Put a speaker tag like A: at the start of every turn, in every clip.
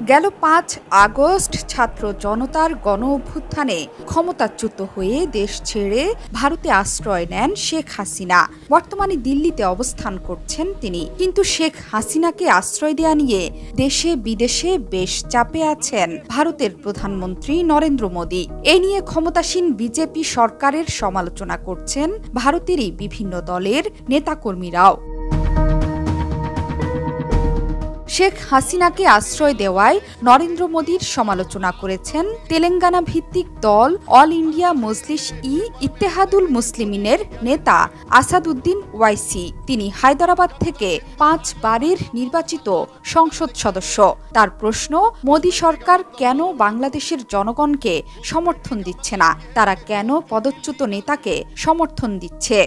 A: গেল ৫ আগস্ট ছাত্র জনতার গণ অভ্যুত্থানে ক্ষমতাচ্যুত হয়ে দেশ ছেড়ে ভারতে আশ্রয় নেন শেখ হাসিনা। বর্তমানে দিল্লিতে অবস্থান করছেন তিনি। কিন্তু শেখ হাসিনাকে আশ্রয় দেয়া নিয়ে দেশে বিদেশে বেশ চাপে আছেন ভারতের প্রধানমন্ত্রী নরেন্দ্র মোদী। এ নিয়ে ক্ষমতাসীন বিজেপি সরকারের সমালোচনা করছেন ভারতেরই বিভিন্ন দলের নেতাকর্মীরাও। শেখ হাসিনাকে আশ্রয় দেওয়ায় নরেন্দ্র মোদীর সমালোচনা করেছেন তেলেঙ্গানা ভিত্তিক দল অল ইন্ডিয়া মজলিস ইত্তেহাদুল মুসলিমিনের নেতা আসাদুদ্দিন ওয়াইসি। তিনি হায়দরাবাদ থেকে ৫ বারের নির্বাচিত সংসদ সদস্য। তার প্রশ্ন, মোদী সরকার কেন বাংলাদেশের জনগণকে সমর্থন দিচ্ছে না? তারা কেন পদচ্যুত নেতাকে সমর্থন দিচ্ছে?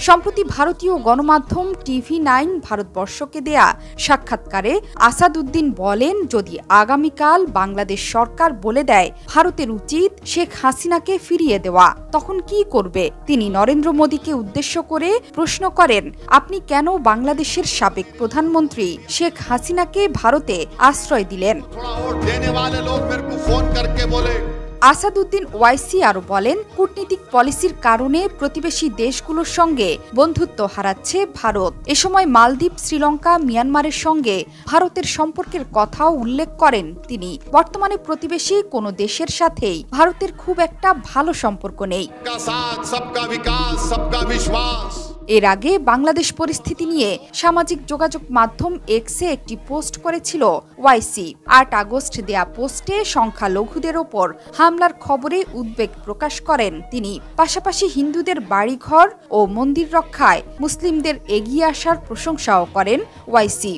A: সম্প্রতি ভারতীয় গণমাধ্যম TV9 ভারতবর্ষকে দেয়া সাক্ষাৎকারে আসাদুদ্দিন বলেন, যদি আগামীকাল বাংলাদেশ সরকার বলে দেয় ভারতের উচিত শেখ হাসিনাকে ফিরিয়ে দেওয়া, তখন কি করবে? তিনি নরেন্দ্র মোদীকে উদ্দেশ্য করে প্রশ্ন করেন, আপনি কেন বাংলাদেশের সাবেক প্রধানমন্ত্রী শেখ হাসিনাকে ভারতে আশ্রয় দিলেন? আসাদুদ্দিন ওয়াইসি আরও বলেন, কূটনীতিক পলিসির কারণে প্রতিবেশী দেশগুলোর সঙ্গে বন্ধুত্ব হারাচ্ছে ভারত। এ সময় মালদ্বীপ, শ্রীলঙ্কা, মিয়ানমারের সঙ্গে ভারতের সম্পর্কের কথাও উল্লেখ করেন তিনি। বর্তমানে প্রতিবেশী কোনো দেশের সাথেই ভারতের খুব একটা ভালো সম্পর্ক নেই। এর আগে বাংলাদেশ পরিস্থিতি নিয়ে সামাজিক যোগাযোগ মাধ্যম এক্সে একটি পোস্ট করেছিল ওয়াইসি। ৮ আগস্ট দেয়া পোস্টে সংখ্যালঘুদের ওপর হামলার খবরে উদ্বেগ প্রকাশ করেন তিনি। পাশাপাশি হিন্দুদের বাড়িঘর ও মন্দির রক্ষায় মুসলিমদের এগিয়ে আসার প্রশংসাও করেন ওয়াইসি।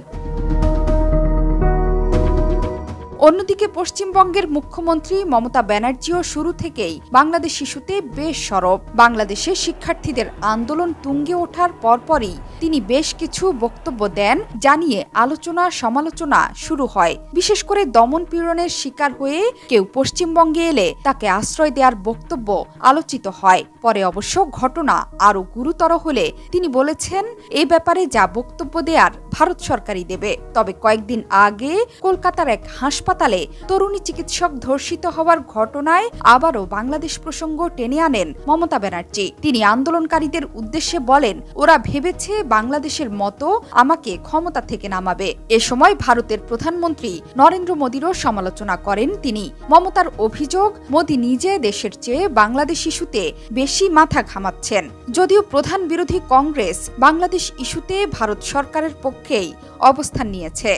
A: অন্যদিকে পশ্চিমবঙ্গের মুখ্যমন্ত্রী মমতা ব্যানার্জিও শুরু থেকেই বাংলাদেশ ইস্যুতে বেশ সরব। বাংলাদেশে শিক্ষার্থীদের আন্দোলন তুঙ্গে ওঠার পরপরই তিনি বেশ কিছু বক্তব্য দেন, জানিয়ে আলোচনা সমালোচনা শুরু হয়। বিশেষ করে দমন পীড়নের শিকার হয়ে কেউ পশ্চিমবঙ্গে এলে তাকে আশ্রয় দেওয়ার বক্তব্য আলোচিত হয়। পরে অবশ্য ঘটনা আরও গুরুতর হলে তিনি বলেছেন, এ ব্যাপারে যা বক্তব্য দেয়ার ভারত সরকারই দেবে। তবে কয়েকদিন আগে কলকাতার এক হাসপাতালে তরুণী চিকিৎসক ধর্ষিত হওয়ার ঘটনায় আবারও বাংলাদেশ প্রসঙ্গ টেনে আনেন মমতা ব্যানার্জি। তিনি আন্দোলনকারীদের উদ্দেশ্যে বলেন, ওরা ভেবেছে বাংলাদেশের মতো আমাকে ক্ষমতা থেকে নামাবে। এ সময় ভারতের প্রধানমন্ত্রী নরেন্দ্র মোদীরও সমালোচনা করেন তিনি। মমতার অভিযোগ, মোদী নিজে দেশের চেয়ে বাংলাদেশ ইস্যুতে বেশি মাথা ঘামাচ্ছেন। যদিও প্রধান বিরোধী কংগ্রেস বাংলাদেশ ইস্যুতে ভারত সরকারের পক্ষেই অবস্থান নিয়েছে।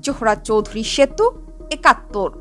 A: জোহরা চৌধুরী সেতু, ৭১।